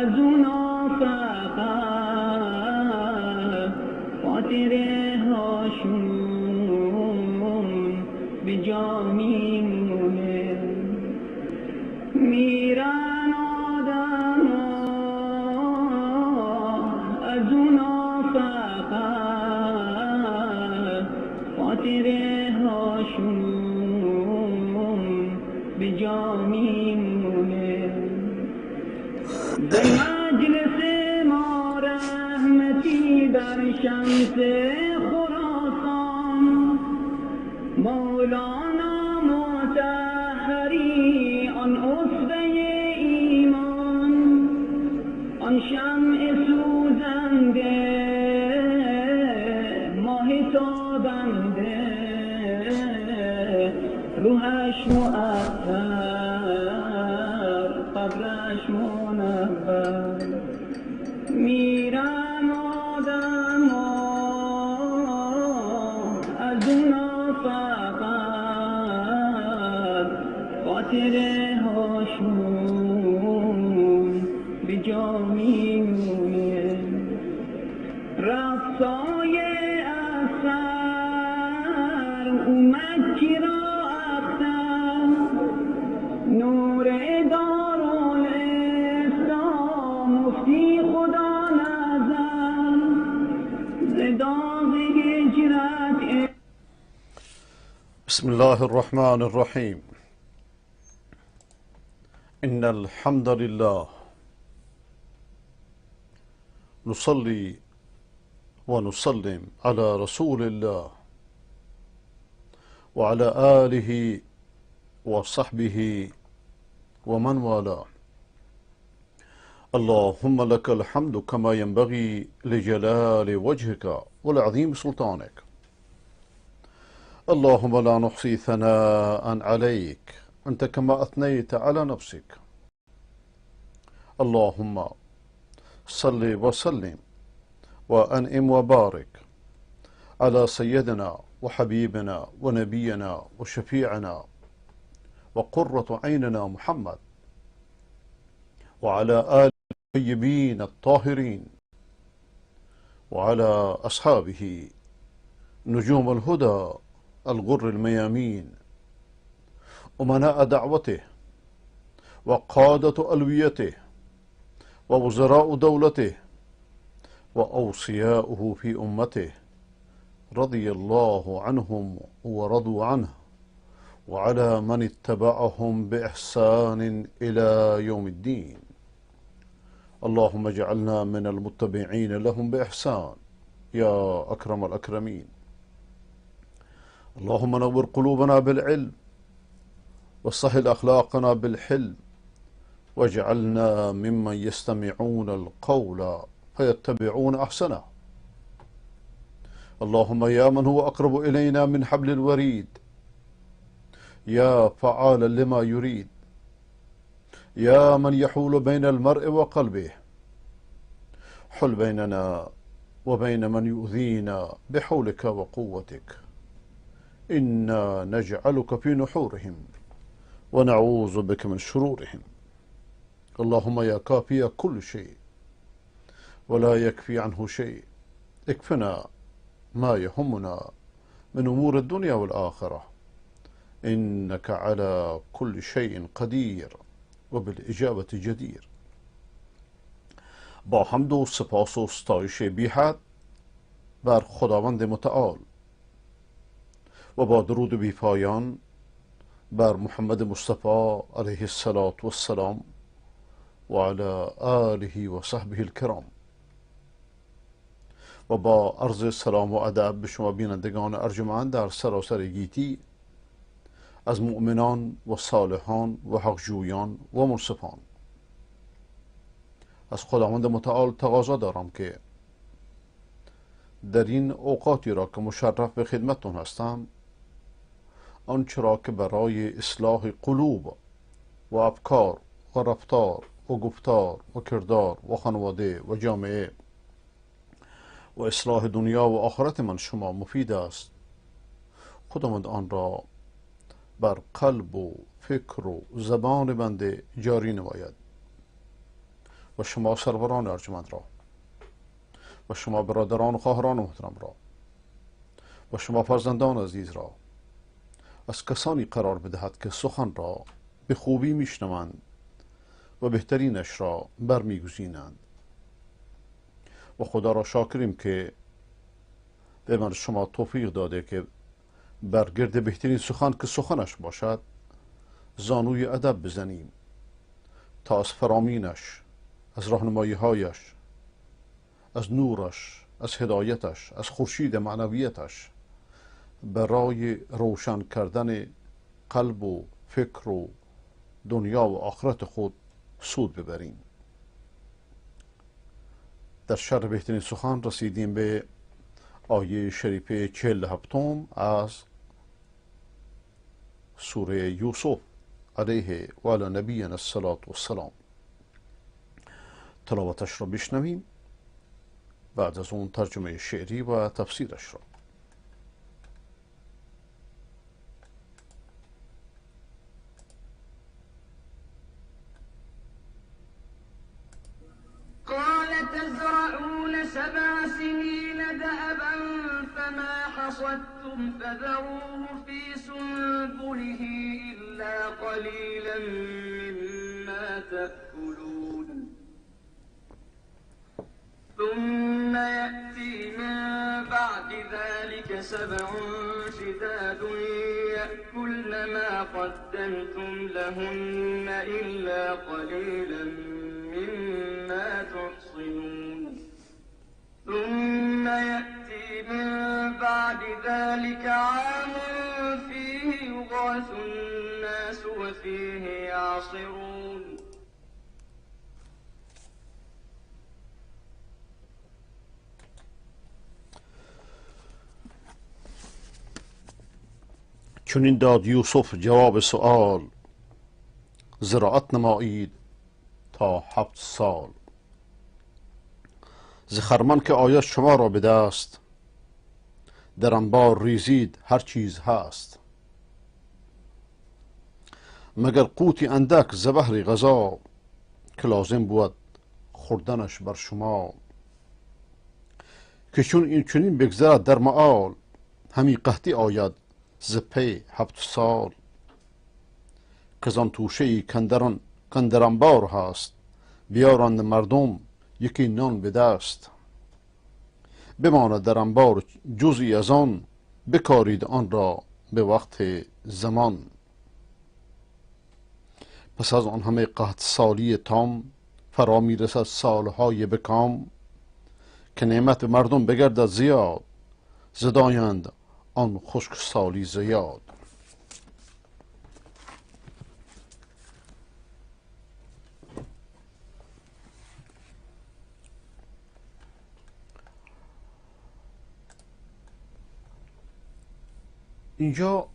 از اونا فقط خاطره هاشون به جا میمونه. میرن آدم از اونا فقط خاطره هاشون به جا میمونه. در مجلس ما رحمتی بر شمس خراسان، مولانا مطهری آن اسوه ایمان، آن شمع سوزنده ماه تابنده، روحش معطر قبرش منور. میرن آدم از اونا فقط خاطره هاشون به جا میمونه. رفتای اثر اومد کی را اختر، نور دارالاسلام مفتی خدا نظر، زداغ هجرت. بسم الله الرحمن الرحيم. إن الحمد لله نصلي ونسلم على رسول الله وعلى آله وصحبه ومن والاه. اللهم لك الحمد كما ينبغي لجلال وجهك ولعظيم سلطانك. اللهم لا نحصي ثناء عليك أنت كما أثنيت على نفسك. اللهم صل وسلم وأنعم وبارك على سيدنا وحبيبنا ونبينا وشفيعنا وقرة عيننا محمد وعلى آله الطيبين الطاهرين وعلى أصحابه نجوم الهدى الغر الميامين، أمناء دعوته وقادة ألويته ووزراء دولته وأوصياؤه في أمته، رضي الله عنهم ورضوا عنه، وعلى من اتبعهم بإحسان إلى يوم الدين. اللهم اجعلنا من المتبعين لهم بإحسان يا أكرم الأكرمين. اللهم نور قلوبنا بالعلم وسهل أخلاقنا بالحلم، واجعلنا ممن يستمعون القول فيتبعون أحسنه. اللهم يا من هو أقرب إلينا من حبل الوريد، يا فعالا لما يريد، يا من يحول بين المرء وقلبه، حل بيننا وبين من يؤذينا بحولك وقوتك. إنا نجعلك في نحورهم ونعوذ بك من شرورهم. اللهم يا كافي كل شيء ولا يكفي عنه شيء، اكفنا ما يهمنا من أمور الدنيا والآخرة، إنك على كل شيء قدیر و بالإجابة جدیر. با حمد و سپاس و ستایش بی حد بر خداوند متعال و با درود بی پایان بر محمد مصطفی علیه السلام و علی آله و صحبه الکرام، و با عرض سلام و ادب به شما بینندگان ارجمند در سراسر گیتی از مؤمنان و صالحان و حقجویان و منصفان. از خداوند متعال تقاضا دارم که در این اوقاتی را که مشرف به خدمتتون هستم، آنچه را که برای اصلاح قلوب و افکار و رفتار و گفتار و کردار و خانواده و جامعه و اصلاح دنیا و آخرت من شما مفید است، خداوند آن را بر قلب و فکر و زبان بنده جاری نماید و شما سروران ارجمند را و شما برادران و خواهران محترم را و شما فرزندان عزیز را از کسانی قرار بدهد که سخن را به خوبی میشنوند و بهترینش را برمیگزینند و خدا را شاکریم که به من شما توفیق داده که برگرد بهترین سخن که سخنش باشد زانوی ادب بزنیم تا از فرامینش، از راهنمایی‌هایش، از نورش، از هدایتش، از خورشید معنویتش برای روشن کردن قلب و فکر و دنیا و آخرت خود سود ببریم. در شرح بهترین سخن رسیدیم به آیه شریفه 47 از سوره یوسف علیه و علی نبینا الصلاة والسلام. تلاوتش را بشنویم، بعد از اون ترجمه شعری و تفسیرش را. قال تزرعون 7 سنين دأبا فما حصدتم فذروه في سنبله إلا قليلا مما تأكلون ثم يأتي من بعد ذلك 7 شداد يأكلن ما قدمتم لهن إلا قليلا مما تحصنون ثم يأتي من بعد ذلك عام فيه يغاث الناس وفيه يعصرون چنین داد یوسف جواب سؤال زراعت نمایید تا 7 سال ز خرمن که آید شما را به دست در انبار ریزید هر چیز هست مگر قوتی اندک ز بهر غذا که لازم بود خوردنش بر شما که چون این چنین بگذرد در معال همی قحطی آید ز پی 7 سال که زان توشه کاندر انبار هست بیارند مردم یکی نان به دست بماند در انبار جزئی از آن بکارید آن را به وقت زمان پس از آن همه قحط سالی تام فرا میرسد سالهای بکام که نعمت به مردم بگردد زیاد زدایند آن خشک سالی زیاد اینجا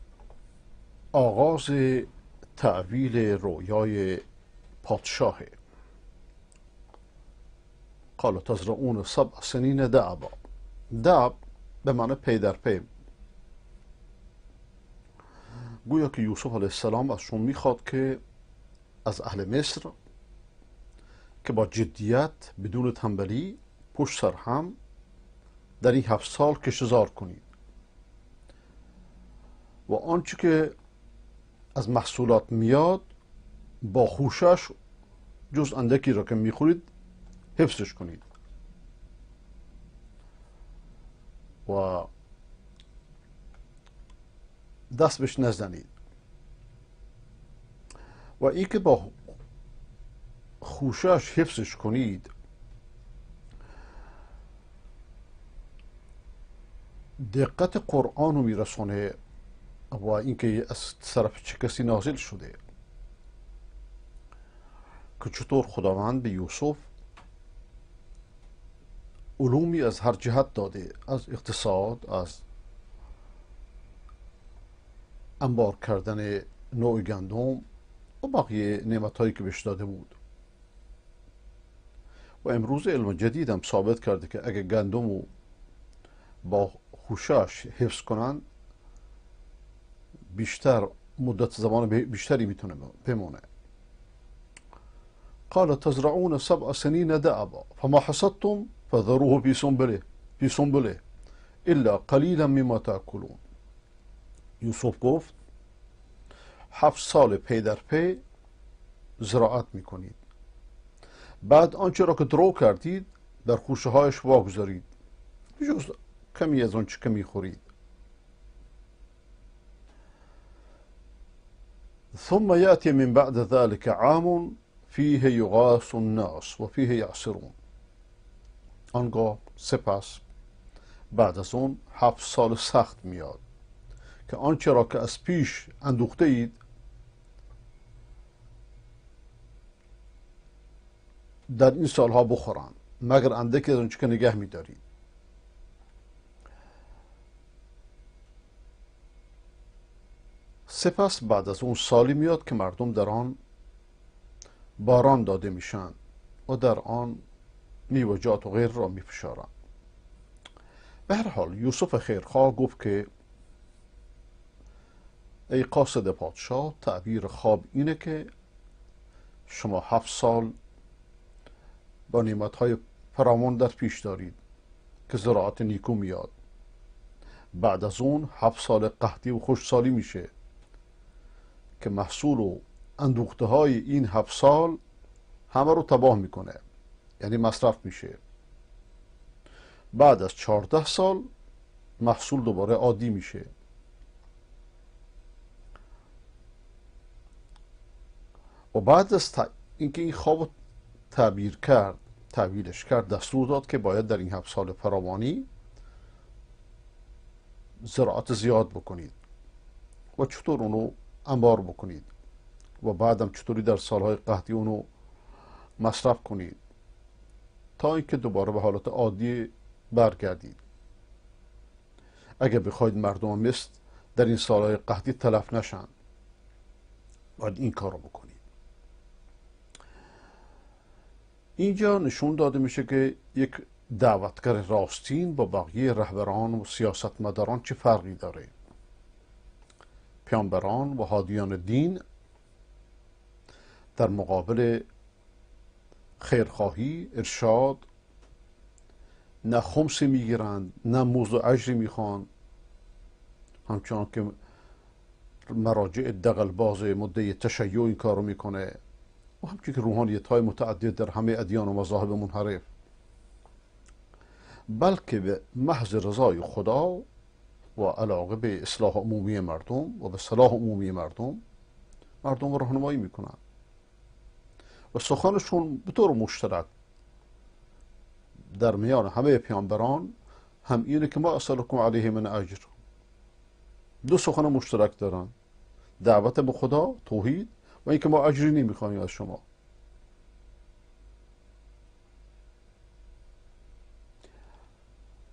آغاز تعویل رویای پادشاهه. قال تزرعون 7 سنین دأبا. دأب به معنی پی در پی. گویا که یوسف علیه السلام ازشون میخواد که از اهل مصر که با جدیت بدون تنبلی پشت سر هم در این 7 سال کشتزار کنید و آنچه که از محصولات میاد با خوشش جز اندکی را که میخورید حفظش کنید و دست بهش نزنید و این که با خوشش حفظش کنید دقت قرآن رو میرسونه و اینکه از طرف چه کسی نازل شده که چطور خداوند به یوسف علومی از هر جهت داده، از اقتصاد، از انبار کردن نوع گندم و بقیه نعمت‌هایی که بهش داده بود. و امروز علم جدید هم ثابت کرده که اگه گندم رو با خوشش حفظ کنن بیشتر مدت زمان بیشتری میتونه بمونه. قال تزرعون 7 سنين دأبا فما حصدتم فذروه في سنبله الا قلیلا مما تأکلون. یوسف گفت 7 سال پی در پی زراعت میکنید، بعد آنچه را که درو کردید در خوشه هایش واگذارید جز کمی از آنچه که میخورید. ثم یأتی من بعد ذلك عام فیه یغاث الناس و فیه یعصرون. آنگاه سپس بعد از اون 7 سال سخت میاد که آنچه را که از پیش اندوخته اید در این سالها بخورند مگر اندکی از آنچه که نگه میدارید. سپس بعد از اون سالی میاد که مردم در آن باران داده میشن و در آن میوه‌جات و غیر را میفشارند. به هر حال یوسف خیرخواه گفت که ای قاصد پادشاه، تعبیر خواب اینه که شما 7 سال با نعمت‌های فراوان در پیش دارید که زراعت نیکو میاد. بعد از اون 7 سال قحطی و خشکسالی میشه که محصول و اندوخته های این 7 سال همه رو تباه میکنه، یعنی مصرف میشه. بعد از 14 سال محصول دوباره عادی میشه. و بعد از اینکه این خواب تعبیرش کرد، دستور داد که باید در این 7 سال فراوانی زراعت زیاد بکنید و چطور اونو انبار بکنید و بعدم چطوری در سالهای قحطی اونو مصرف کنید تا اینکه دوباره به حالت عادی برگردید. اگر بخواید مردم مصر در این سالهای قحطی تلف نشن باید این کار رو بکنید. اینجا نشون داده میشه که یک دعوتگر راستین با بقیه رهبران و سیاستمداران چه فرقی داره. پیامبران و هادیان دین در مقابل خیرخواهی، ارشاد نه خمسی میگیرند نه مزد و اجری میخوان، همچنان که مراجع دغلباز مدعی تشیع این کارو میکنه و همچنین که روحانیت های متعدد در همه ادیان و مذاهب منحرف، بلکه به محض رضای خدا و علاقه به اصلاح عمومی مردم و به صلاح عمومی مردم رو راهنمایی میکنن و سخنشون به طور مشترک در میان همه پیامبران هم اینه که ما اسألکم علیه من اجر. 2 سخن مشترک دارن، دعوت به خدا، توحید، و اینکه ما اجری نمیخوایم از شما.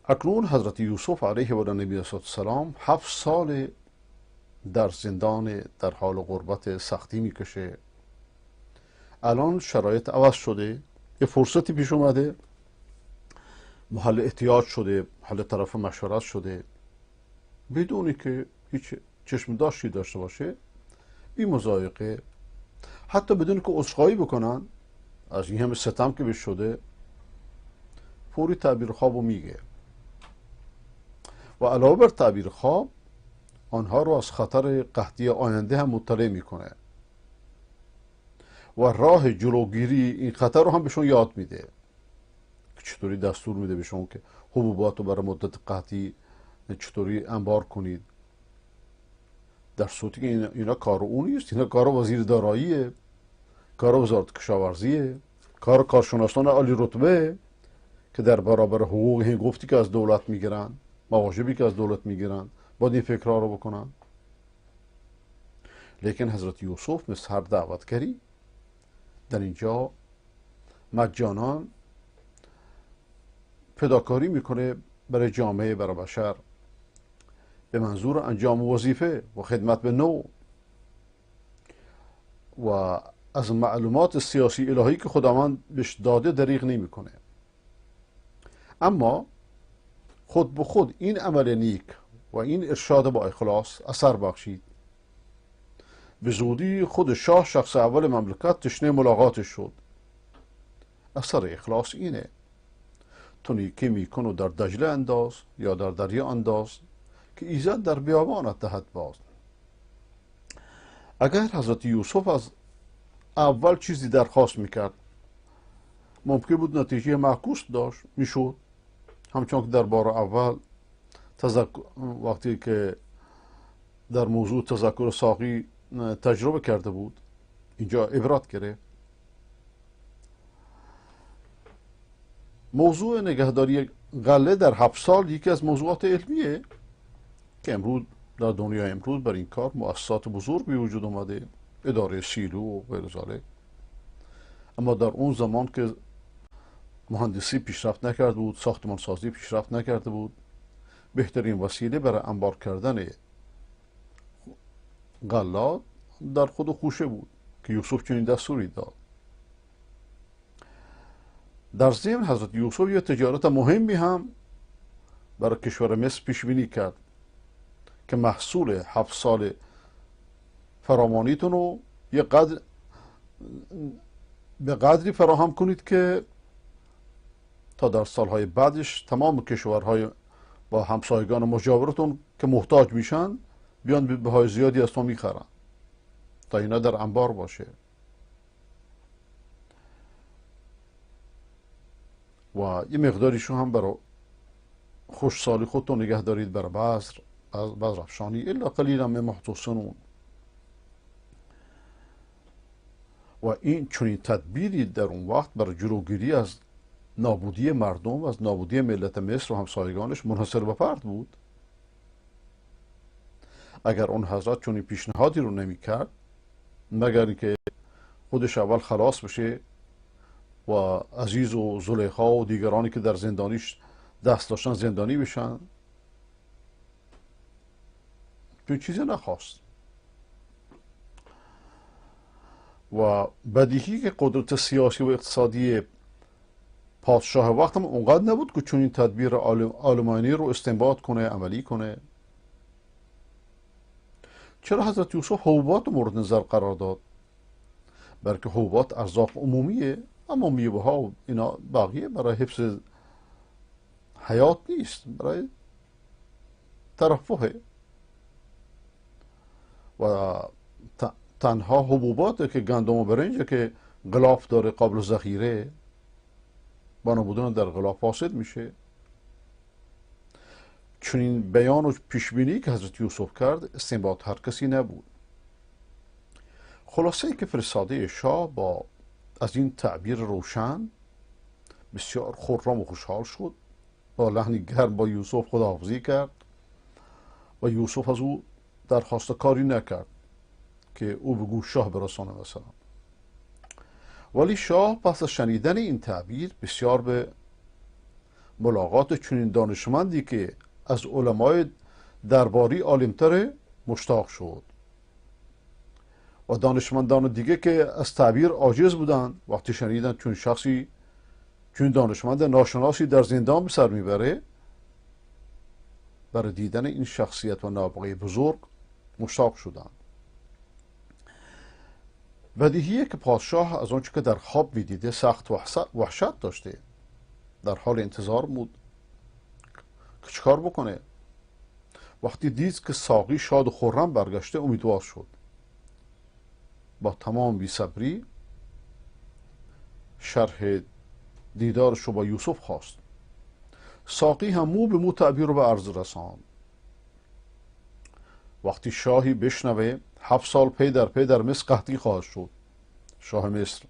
اکنون حضرت یوسف علیه و نبی السلام 7 سال در زندان در حال غربت سختی میکشه. الان شرایط عوض شده، یه فرصتی پیش اومده، محل احتیاج شده، محل طرف مشورت شده، بدونی که هیچ چشم داشتی داشته باشه، بی مضایقه، حتی بدونی که عذرخواهی بکنن از این همه ستم که بهش شده، فوری تعبیر خوابو میگه و علاوه بر تعبیر خواب آنها رو از خطر قحطی آینده هم مطلع میکنه و راه جلوگیری این خطر رو هم بهشون یاد میده که چطوری دستور میده بهشون که حبوبات رو برای مدت قحطی چطوری انبار کنید، در صورتی که اینا کار اون نیست، اینا کار وزیر داراییه، کار وزارت کشاورزیه، کار کارشناسان عالی رتبه که در برابر حقوق هنگفتی که از دولت میگیرن، مواجبی که از دولت میگیرن، باید این فکرها رو بکنن. لیکن حضرت یوسف مثل هر دعوتگری در اینجا مجانان فداکاری میکنه برای جامعه، برای بشر، به منظور انجام وظیفه و خدمت به نوع و از معلومات سیاسی الهی که خداوند بهش داده دریغ نمیکنه. اما خود به خود این عمل نیک و این ارشاد با اخلاص اثر بخشید. به زودی خود شاه، شخص اول مملکت، تشنه ملاقاتش شد اثر اخلاص اینه. تو نیکی میکن و در دجله انداز یا در دریا انداز که ایزد در بیابانت دهد باز. اگر حضرت یوسف از اول چیزی درخواست میکرد ممکن بود نتیجه معکوس داشت میشد، همچون که در بار اول وقتی که در موضوع تذکر ساقی تجربه کرده بود اینجا عبرت گرفت. موضوع نگهداری غله در 7 سال یکی از موضوعات علمیه که امروز در دنیای امروز بر این کار مؤسسات بزرگ به وجود اومده، اداره سیلو و غیر ذالک. اما در اون زمان که مهندسی پیشرفت نکرده بود، ساختمان سازی پیشرفت نکرده بود، بهترین وسیله برای انبار کردن غلات در خود خوشه بود که یوسف چنین دستوری داد. در ضمن حضرت یوسف یه تجارت مهمی هم برای کشور مصر پیش بینی کرد که محصول 7 سال فراوانیتون رو به قدری فراهم کنید که تا در سالهای بعدش تمام کشورهای با همسایگان مجاورتون که محتاج میشن بیان به بهای زیادی از تو میخرن تا اینا در انبار باشه. و یه مقداریشو هم برای خوشسالی خودتون نگه دارید برای بذر افشانی الا قلیلا من محتسنون. و این چنین تدبیری در اون وقت برای جلوگیری از نابودی مردم و از نابودی ملت مصر و همسایگانش منحصر به فرد بود. اگر اون حضرت چنین پیشنهادی رو نمی کرد مگر اینکه خودش اول خلاص بشه و عزیز و زلیخا و دیگرانی که در زندانیش دست داشتن زندانی بشن، چون چیزی نخواست. و بدیهی که قدرت سیاسی و اقتصادی پادشاه وقت هم اونقدر نبود که چون این تدبیر آلمانی رو استنباط کنه، عملی کنه. چرا حضرت یوسف حبوبات مورد نظر قرار داد؟ بلکه حبوبات ارزاق عمومیه، اما میوه ها و اینا بقیه برای حفظ حیات نیست، برای ترفهه. و تنها حبوباته که گندم و برنجه که غلاف داره قابل ذخیره، بنا بودن در غلاف فاسد میشه. چون این بیان و پیشبینی که حضرت یوسف کرد استنباط هر کسی نبود. خلاصه که فرستاده شاه با از این تعبیر روشن بسیار خرم و خوشحال شد، با لحنی گرم با یوسف خداحافظی کرد و یوسف از او درخواست کاری نکرد که او به گوش شاه برسانه مثلا. ولی شاه پس از شنیدن این تعبیر بسیار به ملاقات چنین دانشمندی که از علمای درباری عالمتر مشتاق شد. و دانشمندان دیگه که از تعبیر عاجز بودن وقتی شنیدن چون شخصی چون دانشمند ناشناسی در زندان به سر میبره، برای دیدن این شخصیت و نابغه بزرگ مشتاق شدن. بدیهیه که پادشاه از آنچه که در خواب میدیده سخت وحشت داشته، در حال انتظار بود که چیکار بکنه. وقتی دید که ساقی شاد و خرم برگشته امیدوار شد. با تمام بی‌صبری شرح دیدارش رو با یوسف خواست. ساقی هم مو به مو تعبیر رو به عرض رساند. وقتی شاهی بشنوه 7 سال پی در مصر قحطی خواهد شد، شاه مصر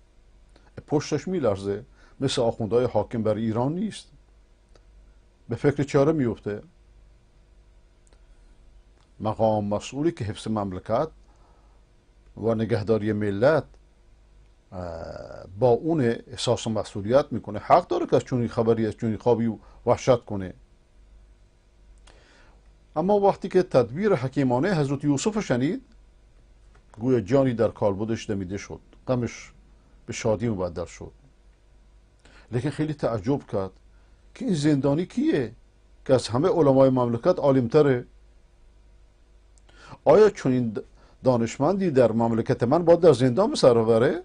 پشتش میلرزه، مثل آخوندهای حاکم بر ایران نیست، به فکر چاره میفته. مقام مسئولی که حفظ مملکت و نگهداری ملت با اون احساس مسئولیت میکنه، حق داره که از چونی خبری از چونی خوابی وحشت کنه. اما وقتی که تدبیر حکیمانه حضرت یوسف شنید گویا جانی در کالبدش دمیده شد، غمش به شادی مبدل شد. لیکن خیلی تعجب کرد که این زندانی کیه که از همه علمای مملکت عالمتره؟ آیا چون این دانشمندی در مملکت من باید در زندان به سر ببره؟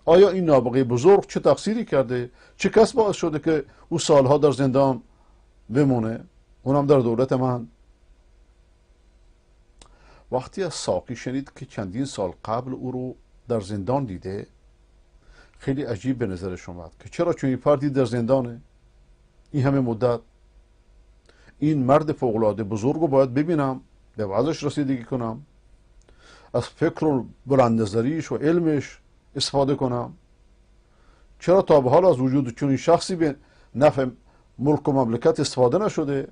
آیا این نابغه بزرگ چه تقصیری کرده؟ چه کس باعث شده که او سالها در زندان بمونه، اونم در دولت من؟ وقتی از ساقی شنید که چندین سال قبل او رو در زندان دیده، خیلی عجیب به نظرش اومد که چرا چون این فردی در زندانه این همه مدت؟ این مرد فوق‌العاده بزرگ رو باید ببینم، به وضعش رسیدگی کنم، از فکر و بلندنظریش و علمش استفاده کنم. چرا تا به حال از وجود چنین شخصی به نفع ملک و مملکت استفاده نشده؟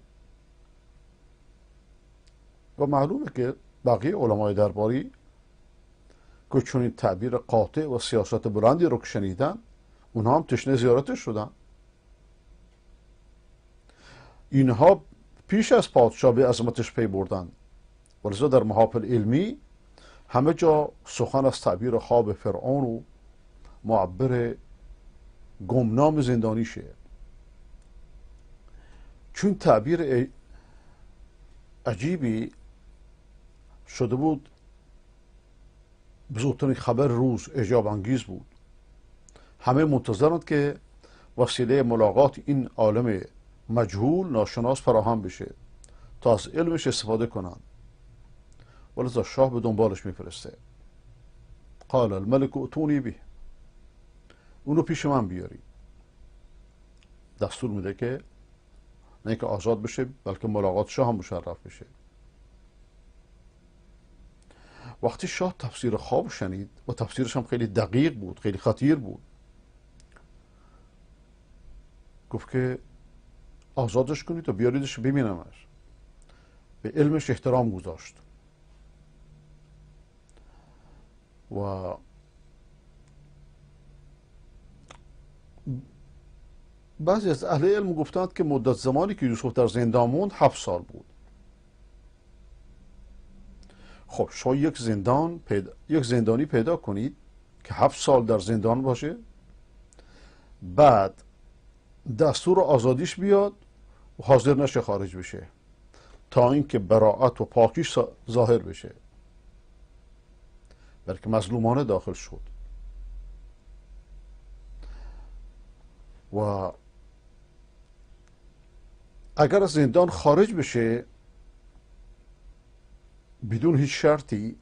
و معلومه که بقیه علمای درباری که چنین تعبیر قاطع و سیاست بلندی رو که شنیدن، اونها هم تشنه زیارتش شدن. اینها پیش از پادشاه به عظمتش پی بردن، ولذا در محافل علمی همه جا سخن از تعبیر خواب فرعون و معبر گمنام زندانیشه. چون تعبیر عجیبی شده بود، بزرگترین خبر روز اعجاب انگیز بود. همه منتظرند که وسیله ملاقات این عالم مجهول ناشناس فراهم بشه تا از علمش استفاده کنند. ولذا شاه به دنبالش میفرسته. قال الملك اتونی به، اونو پیش من بیاری. دستور میده که نه که آزاد بشه، بلکه ملاقات شاه هم مشرف بشه. وقتی شاه تفسیر خواب شنید و تفسیرش هم خیلی دقیق بود، خیلی خطیر بود، گفت که آزادش کنید و بیاریدش ببینمش. به علمش احترام گذاشت و بعضی از اهل علم گفتند که مدت زمانی که یوسف در زندان موند 7 سال بود. خب شما یک زندانی پیدا کنید که 7 سال در زندان باشه، بعد دستور آزادیش بیاد و حاضر نشه خارج بشه تا اینکه براءت و پاکیش ظاهر بشه، بلکه مظلومانه داخل شد. و اگر از زندان خارج بشه بدون هیچ شرطی،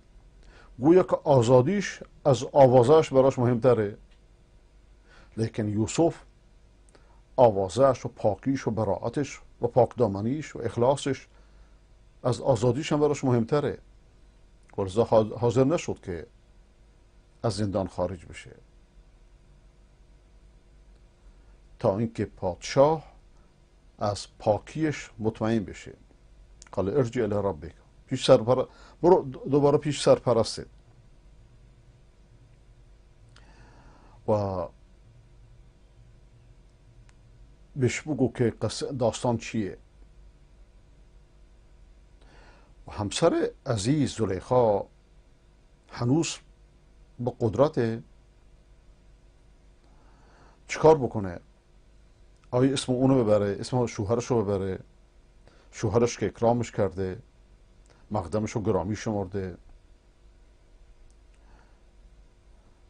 گویا که آزادیش از آوازهش براش مهمتره. لیکن یوسف آوازهش و پاکیش و براعتش و پاکدامنیش و اخلاصش از آزادیش هم براش مهمتره. ولذا حاضر نشد که از زندان خارج بشه تا اینکه پادشاه از پاکیش مطمئن بشه. قال ارجع الی ربک، برو دوباره پیش سرپرستت و بهش بگو که داستان چیه. و همسر عزیز زلیخا هنوز با قدرت چیکار بکنه؟ آیا اسم اونو ببره، اسم شوهرش رو ببره؟ شوهرش که اکرامش کرده، مقدمش رو گرامی شمرده،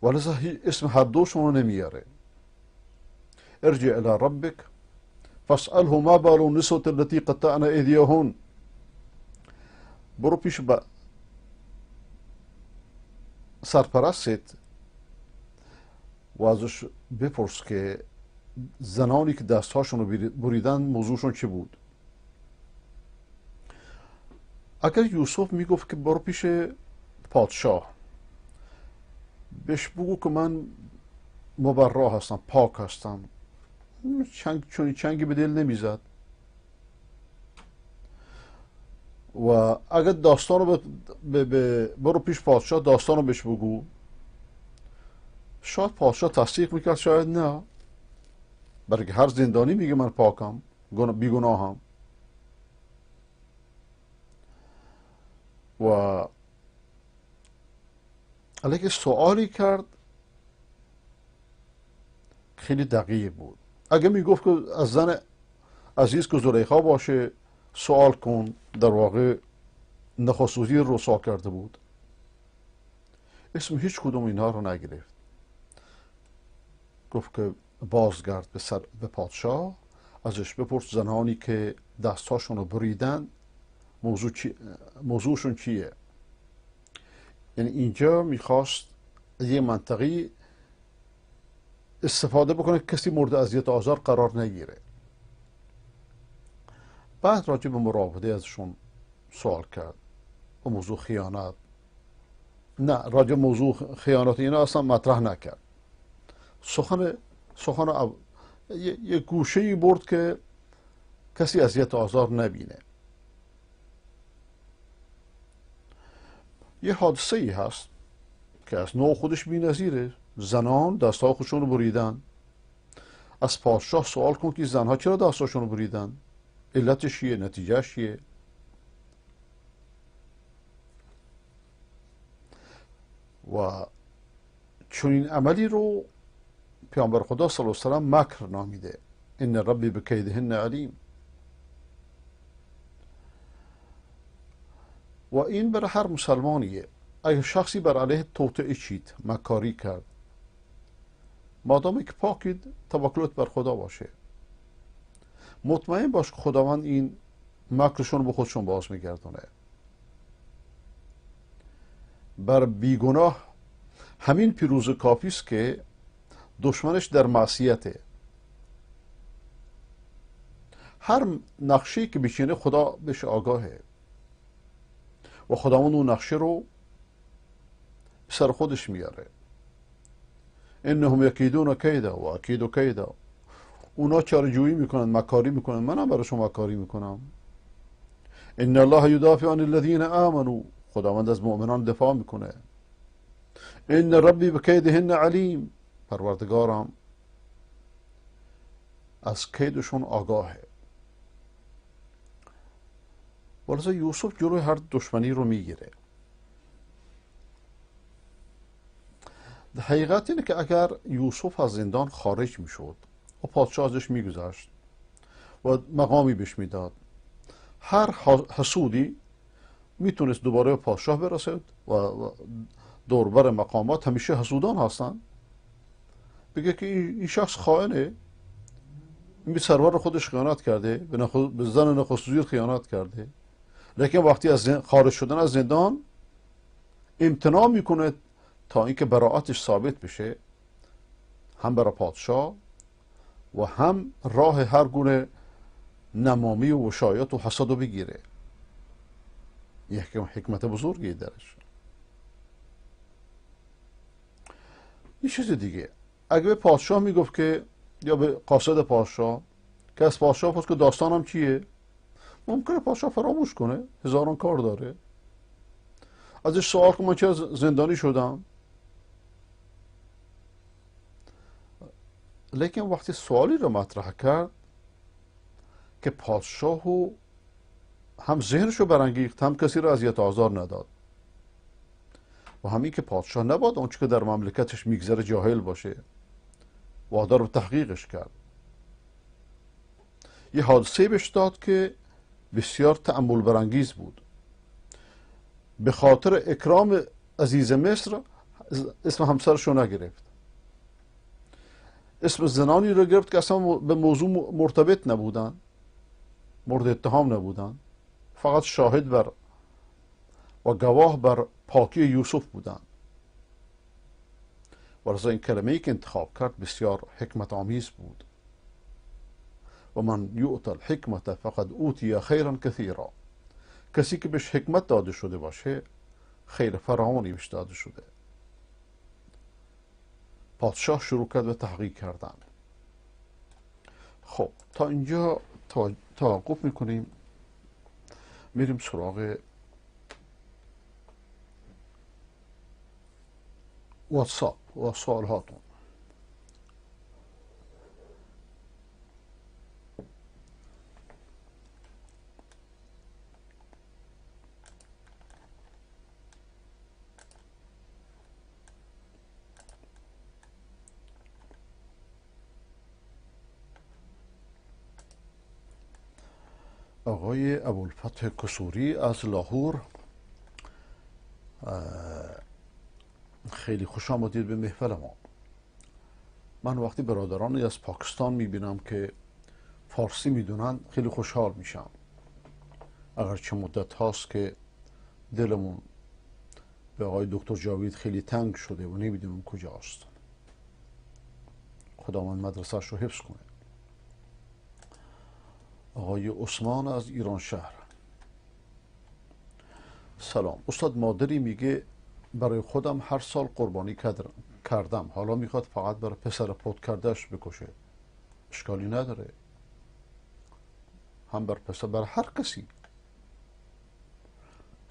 ولذا اسم هر دوشون رو نمیاره. ارجع الى ربک فاسأله ما بال النسوة التي قطعن ایدیهن، برو پیش سرپرستت و ازش بپرس که زنانی که دستهاشون رو بریدن موضوعشون چی بود. اگر یوسف میگفت که برو پیش پادشاه بهش بگو که من مبرا هستم، پاک هستم، چنگی به دل نمیزد. و اگر داستان رو برو پیش پادشاه داستان رو بهش بگو، شاید پادشاه تصدیق میکرد، شاید نه، برای هر زندانی میگه من پاکم، بیگناهم. و علیه سوالی کرد خیلی دقیق بود. اگه میگفت که از زن عزیز که زلیخا باشه سوال کن، در واقع نخست وزیر رسوا کرده بود. اسم هیچ کدوم اینها رو نگرفت. گفت که بازگرد به پادشاه، ازش بپرس زنانی که دستاشون رو بریدن موضوعشون چیه. یعنی اینجا میخواست یه منطقی استفاده بکنه که کسی مورد اذیت آزار قرار نگیره. بعد راجع به مراوده ازشون سوال کرد و موضوع خیانت، نه راجع موضوع خیانت اینا اصلا مطرح نکرد. سخن یه گوشه‌ای برد که کسی اذیت آزار نبینه. یه حادثه ای هست که از نوع خودش بی‌نظیره. زنان دستای خودشون رو بریدن. از پادشاه سوال کن که زنها چرا دستاشون رو بریدن، علتش چیه، نتیجهش چیه. و چون این عملی رو پیامبر خدا صلی الله علیه و سلم مکر نامیده. ان ربی بکیدهن علیم. و این برای هر مسلمانیه. اگه شخصی بر علیه توطئه چید، مکاری کرد، مادامی که پاکید، توکلت بر خدا باشه، مطمئن باش که خداوند این مکرشون رو به خودشون باز میگردونه. بر بیگناه همین پیروز کافی است که دشمنش در معصیته. هر نقشه‌ای که بچینه خدا بهش آگاهه و خداوند اون نقشه رو سر خودش میاره. انهم یکیدون کیدا و اکید کیدا. اونا چاره‌جویی میکنن، مکاری میکنن، منم براشون مکاری میکنم. ان الله یدافع عن الذین آمنوا. خداوند از مؤمنان دفاع میکنه. ان ربی بکیدهن علیم. پروردگارم از کیدشون آگاهه. ولذا یوسف جلوی هر دشمنی رو میگیره. در حقیقت اینه که اگر یوسف از زندان خارج میشد و پادشاه ازش میگذشت و مقامی بهش میداد، هر حسودی میتونست دوباره به پادشاه برسد و دوربر مقامات همیشه حسودان هستن، بگه که این شخص خائنه، این به سرور خودش خیانت کرده، به زن نخست وزیر خیانت کرده. لیکن وقتی از خارج شدن از زندان امتناع میکنه تا اینکه براعتش ثابت بشه، هم برای پادشاه و هم راه هر گونه نمامی و وشایت و حسد رو بگیره. یه حکمت بزرگی درش. یه چیز دیگه، اگه به پادشاه میگفت که، یا به قاصد پادشاه که از پادشاه پرس که داستانم چیه، ممکنه پادشاه فراموش کنه، هزاران کار داره. ازش سوال کنه من چرا زندانی شدم. لیکن وقتی سوالی رو مطرح کرد که پادشاهو هم ذهنش رو برانگیخت، هم کسی رو اذیت آزار نداد، و همین که پادشاه نباید اون چی که در مملکتش میگذره جاهل باشه، وادار به تحقیقش کرد. یه حادثه بهش داد که بسیار تأمل برانگیز بود. به خاطر اکرام عزیز مصر اسم همسرش رو نگرفت، اسم زنانی رو گرفت که اصلا به موضوع مرتبط نبودن، مورد اتهام نبودن، فقط شاهد بر و گواه بر پاکی یوسف بودن. ولذا این کلمه‌ای که انتخاب کرد بسیار حکمت آمیز بود. و من یؤت الحکمت فقد اوتی خیرا کثیرا. کسی که بهش حکمت داده شده باشه خیر فراوانی بهش داده شده. پادشاه شروع کرد به تحقیق کردن. خب تا اینجا توقف میکنیم، میریم سراغ واتساپ و سوال هاتون. آقای ابوالفتح کسوری از لاهور، خیلی خوش آمدید به محفل ما. من وقتی برادرانی از پاکستان میبینم که فارسی میدونن خیلی خوشحال میشم، اگرچه مدت هاست که دلمون به آقای دکتر جاوید خیلی تنگ شده و نمیدونم کجاست. خداوند مدرسه‌اش رو حفظ کنه. آقای عثمان از ایران شهر: سلام استاد، مادری میگه برای خودم هر سال قربانی کردم، حالا میخواد فقط برای پسر پود کردهش بکشه. اشکالی نداره، هم بر پسر، بر هر کسی.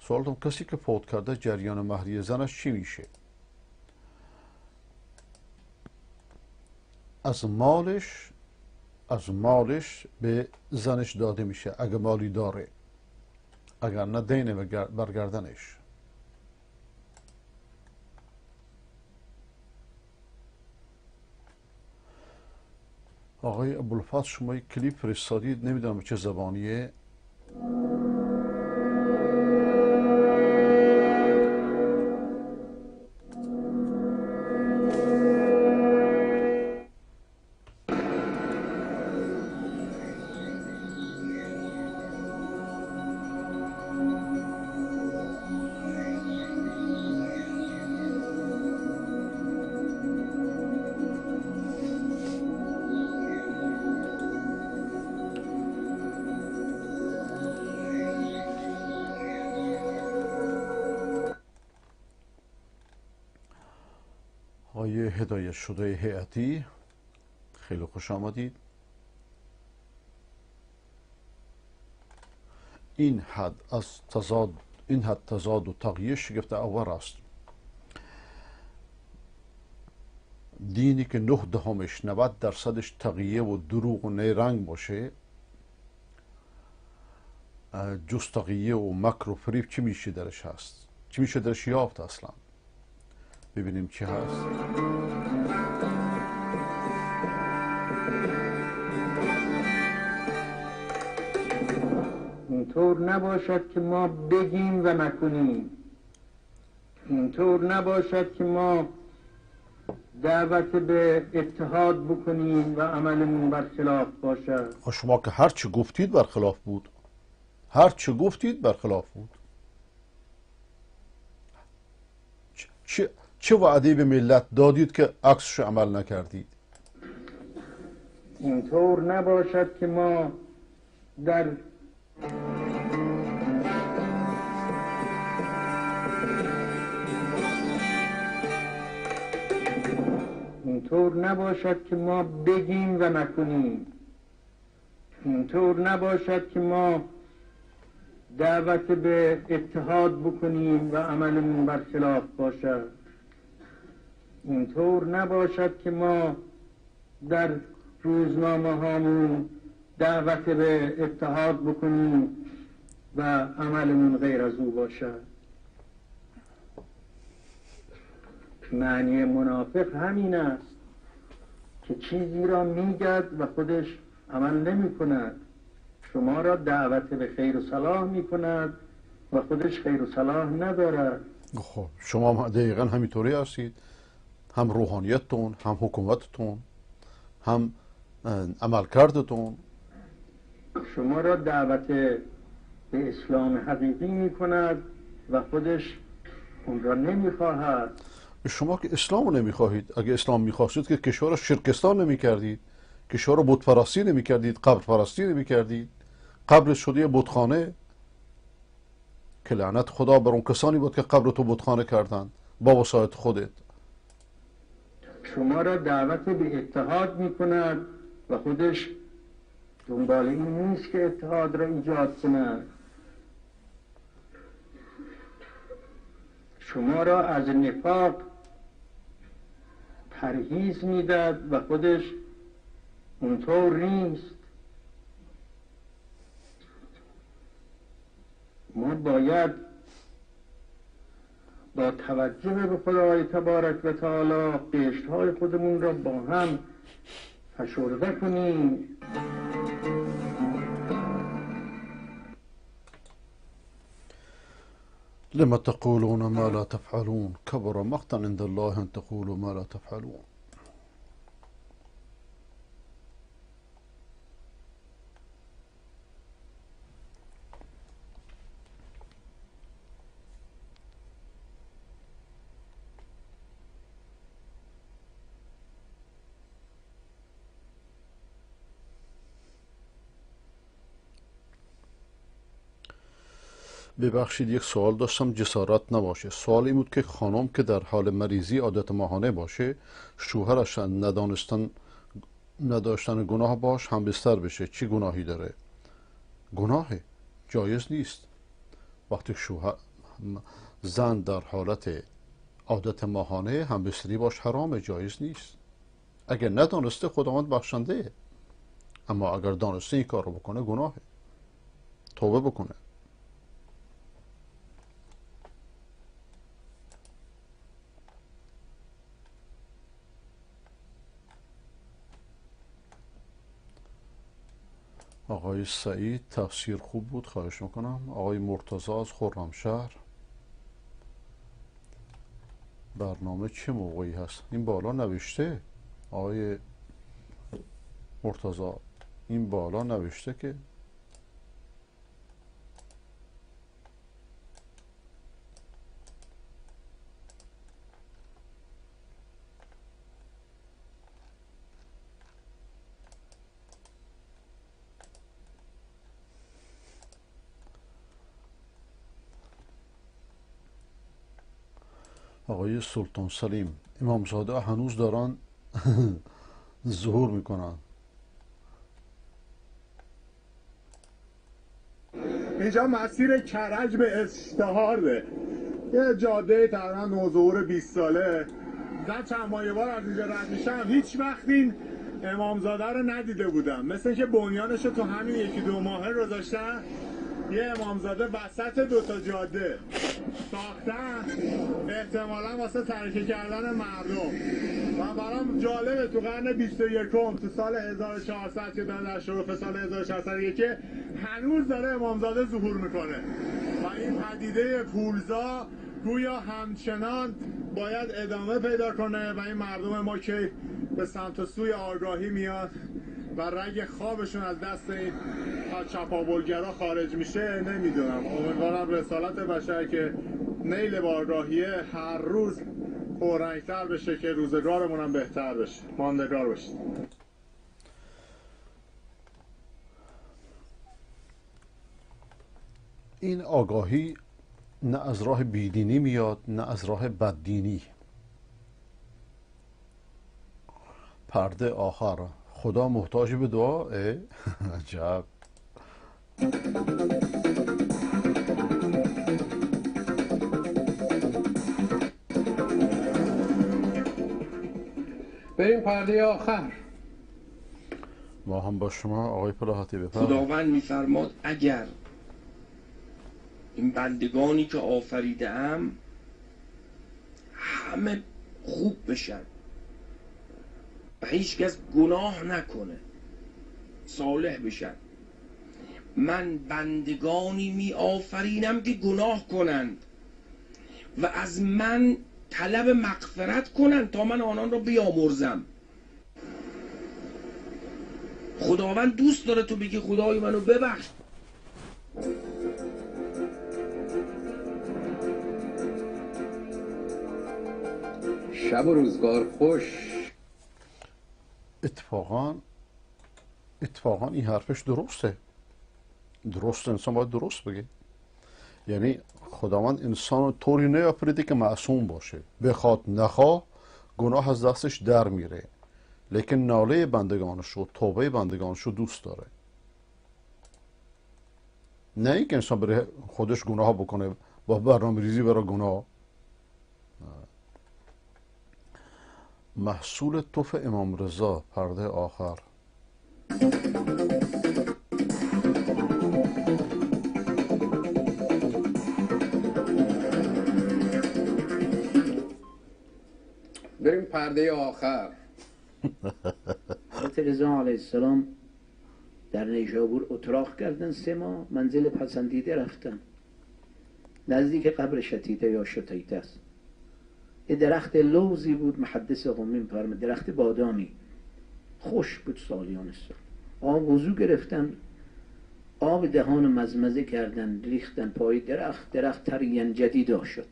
سوال دارم کسی که فوت کرده جریان مهریه زنش چی میشه؟ از مالش به زنش داده میشه اگه مالی داره، اگر نه دینه برگردنش. آقای ابوالفتح شما یک کلیپ فرستادید، نمیدونم چه زبانیه. آقای هدایت شده هیئتی، خیلی خوش آمدید. این حد تضاد و تقیه شگفت آور است. دینی که 9/10 90% تقیه و دروغ و نیرنگ باشه، جز تقیه و مکر و فریب چی میشه درش هست؟ چی میشه درش یافت اصلا؟ ببینیم چی هست. اینطور نباشد که ما بگیم و نکنیم، اینطور نباشد که ما دعوت به اتحاد بکنیم و عملمون برخلاف باشد. شما که هر چی گفتید برخلاف بود، هر چی گفتید برخلاف بود. چه وعده به ملت دادید که عکسش عمل نکردید؟ اینطور نباشد که ما در اینطور نباشد که ما بگیم و نکنیم، اینطور نباشد که ما دعوت به اتحاد بکنیم و عملمون برخلاف باشد. اینطور نباشد که ما در روزنامه هامون دعوت به اتحاد بکنیم و عملمون غیر از او باشد. معنی منافق همین است که چیزی را میگد و خودش عمل نمی کند. شما را دعوت به خیر و صلاح می کند و خودش خیر و صلاح ندارد. خب شما دقیقا همینطوری هستید، هم روحانیتتون، هم حکومتتون، هم عملکردتون. شما را دعوت به اسلام حقیقی می کند و خودش اون را نمی خواهد. شما که اسلام رو نمی خواهید. اگه اسلام می خواستید که کشور را شرکستان نمی کردید، کشور را بت پرستی نمی کردید، قبر پرستی نمی کردید. قبر شده بتخانه، که لعنت خدا بر اون کسانی بود که قبر تو بتخانه کردند با وسایت خودت. شما را دعوت به اتحاد می کند و خودش دنبال این نیست که اتحاد را ایجاد کند. شما را از نفاق پرهیز میداد و خودش اونطور نیست. ما باید با توجه به خدای تبارک و تعالی قشرهای خودمون را با هم فشرده کنیم. لما تقولون ما لا تفعلون كبر مقتا عند الله ان تقولوا ما لا تفعلون. ببخشید یک سوال داشتم، جسارت نباشه. سوال این بود که خانم که در حال مریضی عادت ماهانه باشه، شوهرش نداشتن گناه باش هم بستر بشه، چی گناهی داره؟ گناهه، جایز نیست. وقتی زن در حالت عادت ماهانه هم بستری باش حرامه، جایز نیست. اگر ندانسته خداوند بخشنده، اما اگر دانسته این کار رو بکنه گناهه، توبه بکنه. آقای سعید تفسیر خوب بود، خواهش میکنم. آقای مرتضی از خرمشهر، برنامه چه موقعی هست؟ این بالا نوشته آقای مرتضی، این بالا نوشته که آقای سلطان سلیم، امامزاده هنوز دارن ظهور میکنن. اینجا مسیر کرج به اشتهاره، یه جاده تقریبا نوظهور 20 ساله. من چند ماه بار از اینجا رد میشم، هیچ وقت این امامزاده رو ندیده بودم. مثل اینکه بنیانش رو تو همین 1-2 ماهه گذاشتن، یه امامزاده وسط 2 تا جاده ساختن، احتمالا واسه ترکه کردن مردم. و برام جالبه تو قرن 21 تو سال 1400 که در شرف سال 1401 هنوز داره امامزاده ظهور میکنه و این پدیده پولزا گویا همچنان باید ادامه پیدا کنه و این مردم ما که به سمت سوی آگاهی میاد و رگ خوابشون از دست این چپاولگرا خارج میشه. نمیدونم، امیدوارم رسالت بشر که نیل به آگاهیه هر روز پررنگتر بشه که روزگارمون هم بهتر بشه. ماندگار باشید. این آگاهی نه از راه بیدینی میاد نه از راه بددینی. پرده آخر، خدا محتاج به دعا. عجب. بریم پرده آخر. ما هم با شما آقای پلاحتی بفرمایید. خداوند میفرماد اگر این بندگانی که آفریدم همه خوب بشن و هیچ کس گناه نکنه، صالح بشن، من بندگانی می آفرینم که گناه کنند و از من طلب مغفرت کنند تا من آنان را بیامرزم. خداوند دوست داره تو بگی خدای منو ببخش. شب و روزگار خوش. اتفاقا این حرفش درسته. انسان باید درست بگه. یعنی خداوند انسان رو طوری نیافریده که معصوم باشه، بخواد نخواه گناه از دستش در میره، لیکن ناله بندگانش رو، توبه بندگانش رو دوست داره. نه اینکه انسان بره خودش گناه بکنه با برنامه ریزی برای گناه. محصول توف امام رضا، پرده آخر. بریم پرده آخر. حضرت رضا علیه السلام در نیشابور اتراق کردن 3 ماه، منزل پسندیده رفتن نزدیک قبر شتیته یا شتیته است. یه درخت لوزی بود، محدث قمی می‌فرماید درخت بادامی، خوش بود سالیان سال. آب وضو گرفتن، آب دهان مزمزه کردن، ریختن پای درخت طرین جدید شد.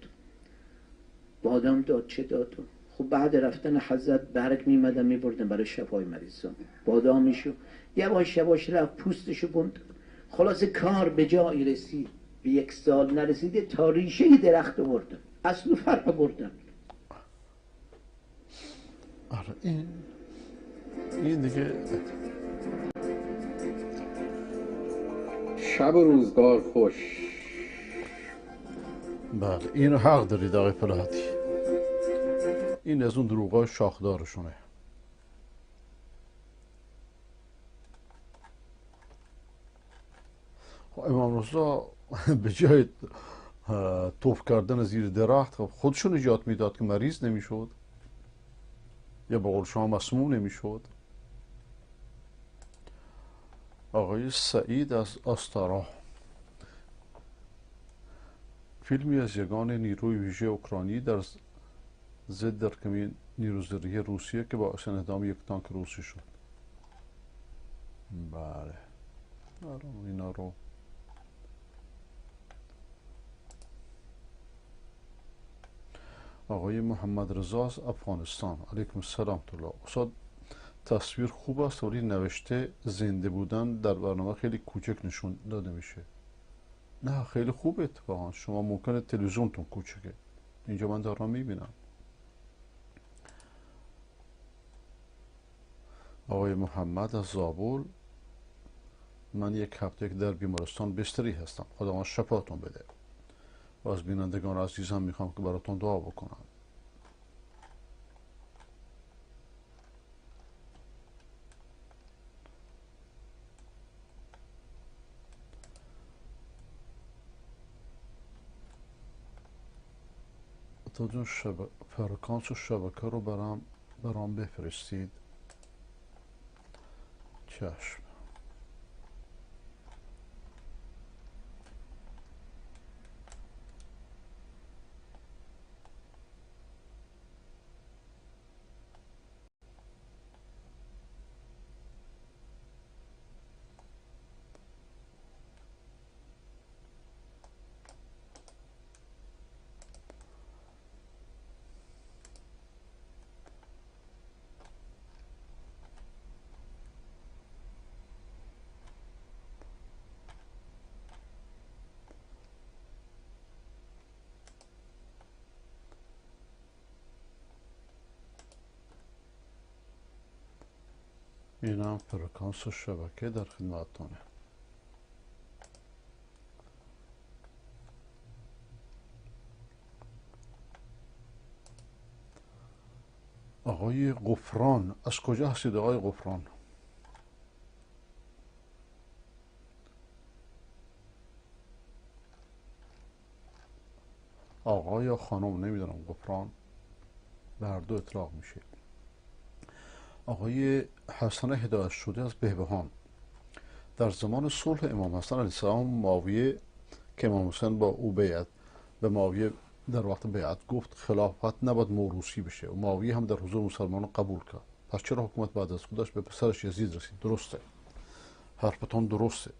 بادام داد، چه داد؟ خب بعد رفتن حضرت برگ میمدن میبردن برای شفای مریضان، بادامیشو یواش یواش رفت پوستشو بند. خلاص کار به جایی رسید به 1 سال نرسیده تا ریشه درخت بردن، اصل و فرع بردن. آره این دیگه شب و روزگار خوش. بله اینو حق دارید آقای پلهاتی، این از اون دروغای شاخدارشونه. امام رضا به جای توف کردن زیر درخت خودشون نجات میداد که مریض نمیشد یا به قول شما مسموم نمیشد. آقای سعید از آستارا، فیلمی از یگان نیروی ویژه اوکراینی در ضد کمین نیروزری روسیه که باعث انهدام یک تانک روسی شد. بله اینا رو آقای محمد رضا از افغانستان، علیکم السلام الله. استاد تصویر خوب است ولی نوشته زنده بودن در برنامه خیلی کوچک نشون داده میشه. نه خیلی خوب اتفاقا، شما ممکنه تلویزیونتون کوچکه، اینجا من دارم میبینم. آقای محمد از زابل، من 1 هفته که در بیمارستان بستری هستم، خداوند شفاتون بده و از بینندگان عزیزم میخوام که براتون دعا بکنم. تا جون فرکانس و شبکه رو برام بفرستید. چشم. این هم فرکانس و شبکه در خدمتتونه. آقای غفران، از کجا هستید آقای غفران؟ آقا یا خانم نمیدونم، غفران به هر دو اطلاق میشه. آقای حسن هدایت شده از بهبهان، در زمان صلح امام حسن علیه السلام معاویه که امام حسین با او بیعت به معاویه در وقت بیعت گفت خلافت نباید موروثی بشه و معاویه هم در حضور مسلمانان قبول کرد، پس چرا حکومت بعد از خودش به پسرش یزید رسید؟ درسته، حرفتون درسته.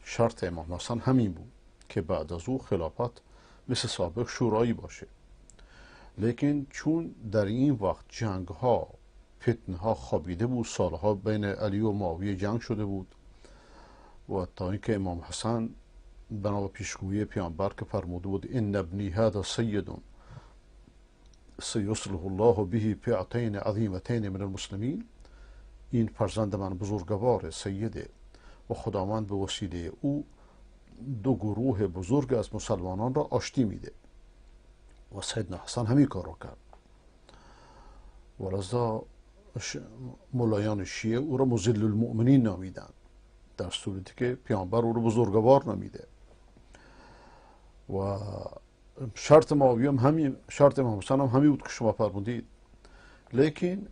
شرط امام حسن همین بود که بعد از او خلافت مثل سابق شورایی باشه، لیکن چون در این وقت جنگ ها فتنه ها خوابیده بود، سالها بین علی و معاویه جنگ شده بود و تا اینکه امام حسن بنا به پیشگویی پیامبر که فرموده بود ان ابنی هذا سید سیصلح الله به فئتین عظیمتین من المسلمین، این فرزند من بزرگوار سیده و خداوند به وسیله او 2 گروه بزرگ از مسلمانان را آشتی میده و سیدنا حسن همین کار را کرد. ولذا مولایان شیعه او را مذل المؤمنین نامیدن، در صورتی که پیامبر او را بزرگوار نامیده. و شرط معاویه هم همین، شرط امام حسن هم همین بود که شما فرمودید. لیکن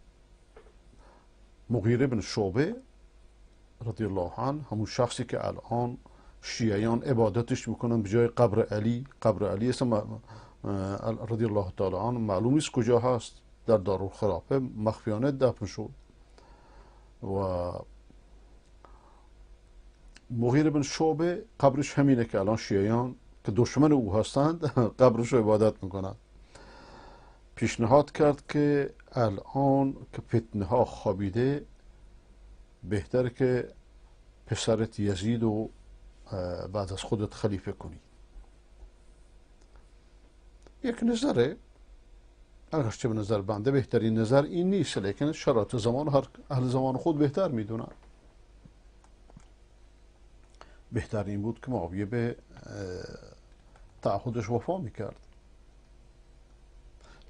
مغیره بن شعبه رضی الله عنه، همون شخصی که الان شیعیان عبادتش میکنن به جای قبر علی، قبر علی اسم رضی الله تعالی عنه معلوم نیست کجا هست، در دارالخلافه مخفیانه دفن شد و مغیره بن شعبه قبرش همینه که الان شیعیان که دشمن او هستند قبرش رو عبادت میکنند. پیشنهاد کرد که الان که فتنه ها خوابیده بهتره که پسرت یزید رو بعد از خودت خلیفه کنی. یک نظره، اگرچه به نظر بنده بهترین نظر این نیست، لیکن شرایط زمان هر اهل زمان خود بهتر میدونن. بهتر این بود که معاویه به تعهدش وفا میکرد.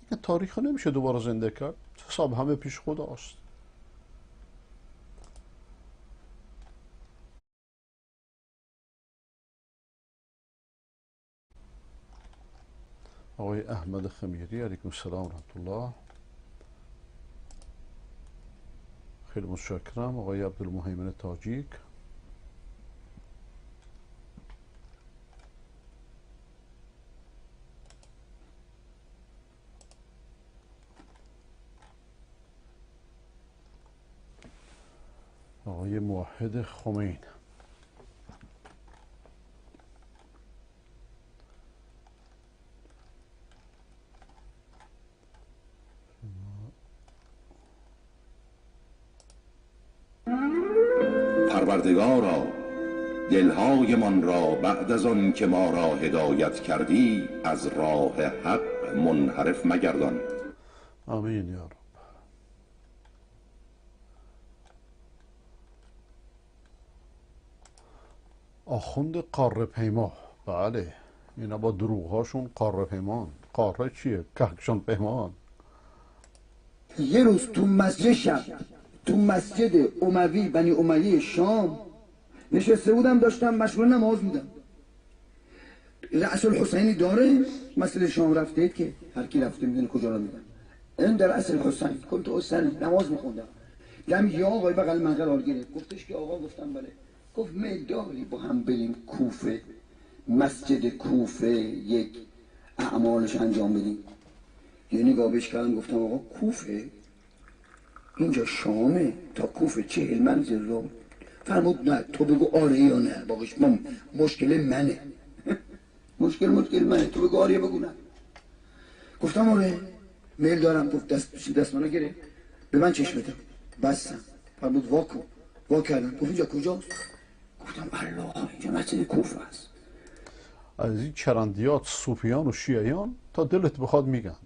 لیکن تاریخ نمیشه دوباره زنده کرد، حساب همه پیش خداست. آقای احمد خمیری علیکم السلام و رحمت الله، خیلی متشکرم. آقای عبدالمهیمن تاجیک، آقای موحد خمین، پروردگارا دلهای من را بعد از آن که ما را هدایت کردی از راه حق منحرف مگردان. آمین یا رب. آخوند قاره پیما، بله اینا با دروغهاشون قاره پیمان. قاره چیه؟ کهکشان پیمان. یه روز تو مسجد شب، تو مسجد اموی بنی امیه شام نشسته بودم، داشتم مشغول نماز بودم. رأس الحسینی داره مسجد شام رفته که هر کی رفته میدونه کجا رو میدن. این در رأس الحسین کنت اصلا نماز میخوندم، دیدم یه آقای بغل من قرار گرفت. گفتش که آقا، گفتم بله. گفت میل داری با هم بریم کوفه، مسجد کوفه یک اعمالش انجام بدیم؟ یه نگاه بهش کردم، گفتم آقا کوفه؟ اینجا شامه، تا کوفه 40 منزل رو. فرمود نه تو بگو آره یا نه. باقیش مشکل منه. مشکل منه، تو بگو آره یا بگو نه. گفتم آره میل دارم. گفت دست منو گرفت، به من چشمتم بستم. فرمود وا کردم. گفت اینجا کجاست؟ گفتم الله، اینجا مسجد کوفه است. از این چرندیات صوفیان و شیعیان تا دلت بخواد میگن.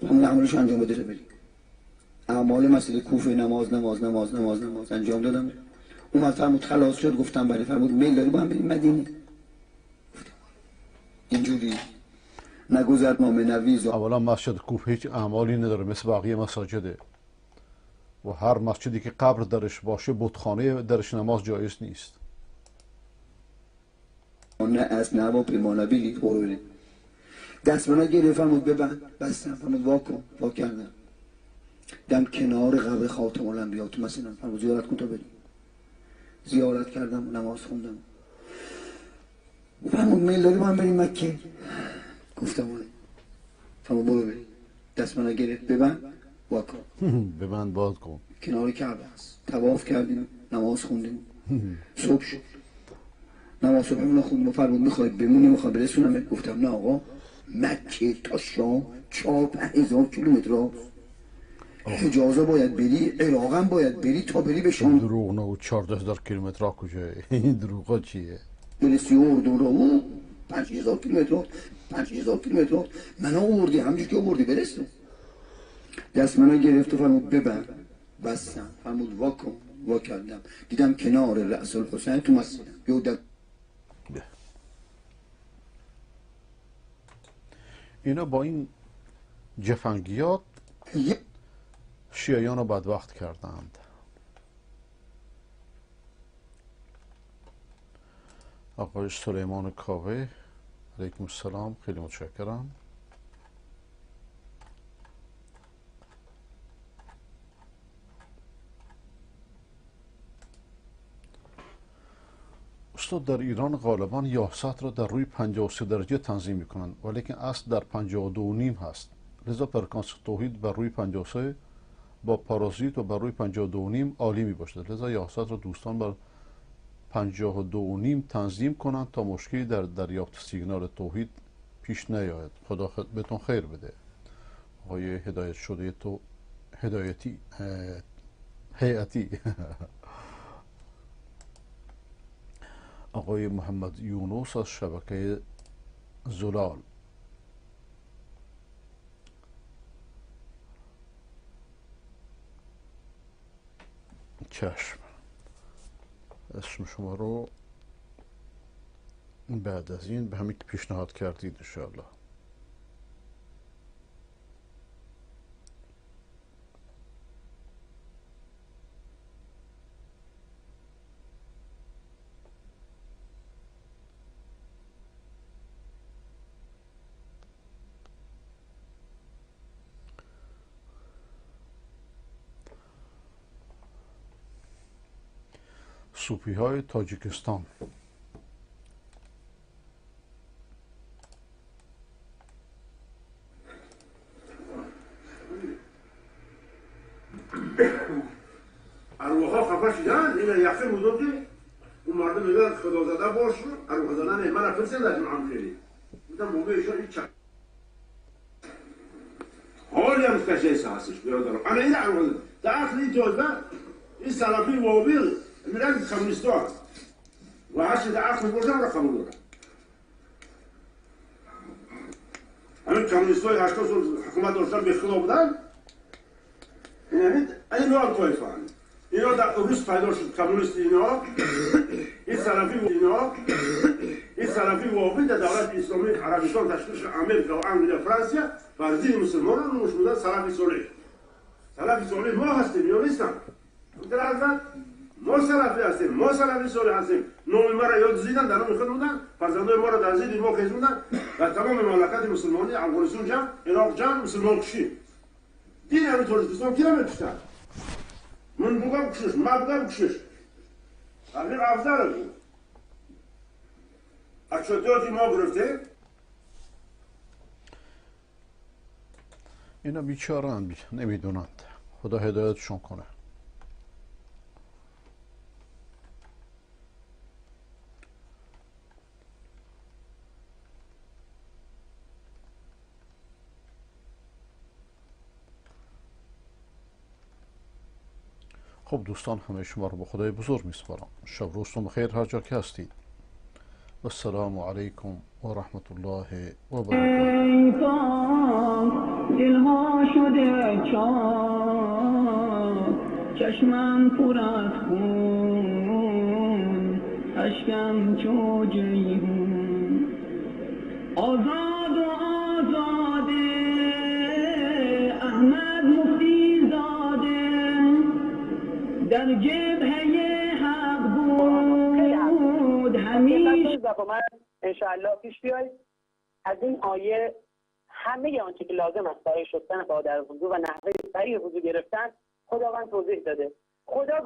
همون عملش انجام بده بریم. اعمال مسجد کوفه نماز انجام دادم. اومد فرمود خلاص شد. گفتم بله. فرمود میل داری با هم بریم مدینه؟ اینجوری نگذرنامه نویز. اولا مسجد کوفه هیچ اعمالی نداره مثل بقیه مساجده، و هر مسجدی که قبر درش باشه بتخانه درش نماز جایز نیست. نه از نوا پیمانه بگید برو بریم. دست منو گرفت فرمود ببند. بستم. فرمود وا کردم. دم کنار قبر خاتم الانبیا تو مسجد. فرمود زیارت کن تا بریم. زیارت کردم، نماز خوندم. فرمود میل داری با هم بریم مکه؟ گفتم آره. فرمود برو بریم. دست منو گرفت ببند وا کن. ببند باز کن. کنار کعبه است. طواف کردیم، نماز خوندیم. صبح شد. نماز صبحمون خوندیم. فرمود میخوای بمونی میخوای برسونم؟ گفتم نه آقا، مکه تا شام 4-5 کیلومتر است. حجازا باید بری، عراقم باید بری تا بری به شام. دروغ نگو. 14,000 کیلومتر کجای این دروغا چیه؟ برسی اردن رو 5,000 کیلومتر 5,000 کیلومتر من آوردی، همجور که آوردی برسه. دست منو گرفت و فرمود ببر. بستم. فرمود وا کردم. دیدم کنار رأس الحسین تو مسجدم. اینا با این جفنگیات شیعیان رو بدبخت کردند. آقای سلیمان کاوه علیکم السلام، خیلی متشکرم. استاد در ایران غالبا یاست را در روی 53 درجه تنظیم میکنند، ولیکن اصل در 52.5 هست. لذا فرکانس توحید بر روی 53 با پارازیت و بر روی 52.5 عالی می باشد. لذا یاست را دوستان بر 52.5 تنظیم کنند تا مشکلی در دریافت سیگنال توحید پیش نیاید. خدا بهتون خیر بده. آقای هدایت شده تو هیئتی آقای محمد یونس از شبکه زلال چشم. اسم شما رو بعد از این به همین که پیشنهاد کردید انشاءالله. صوفی های تاجیکستان. ارواحا خفه شدن این یخه بزرگی اون مردم میگن خدا زده باش ارواح زدن من فرسند از جمعم خیلی بودم موقع ایشان این چک حالی هم کشیس هستش بیادارم انا این ارواح زدن در اصل این جازبه این سلفی وابیل میرن کمونیستان و هرچی در اصل برزن را قبول دارن همین کمونیستای 80 سال حکومت داشتن به خدا بودن این نوع طایفه هم اینا در روس پیدا شد کمونیست اینا این سلفی اینا این سلفی وابی در دولت اسلامی عربستان تشکیل امریکا و انگلیس و فرانسه بر دین مسلمانان نوش بودن سلفی صالح. سلفی صالح ما هستیم یا نیستن؟ در حضرت ما سلفی هستیم، ما سلفی صالح هستیم. نام ما را یاد زیدن در نام خود بودن، فرزندای ما را در زیر ما کشوندن و تمام مملکت مسلمانی افغانستان جمع، عراق جمع مسلمان کشید. دین همین تاجیکستان کی نمی‌کشتن؟ من بگم کشش، ما بگم کشش. اگر افضل بود. اکشتیاتی ما گرفته. اینا بیچاره‌اند نمیدونند. خدا هدایتشون کنه. خب دوستان همه شما رو به خدای بزرگ میسپارم. شب روزتون بخیر هر جا که هستید. و السلام علیکم و رحمت الله و برکاته. دلها شده چاک چشمم پر از خون اشکم چو جیحون آزاد و آزاده احمد مفتی زاده در جبهه حق بود همیشه انشاءالله پیش بیایید از این آیه همه آنچه که لازم است برای شستن با در وضو و نحوه صحیح وضو گرفتن خداوند توضیح داده. خدا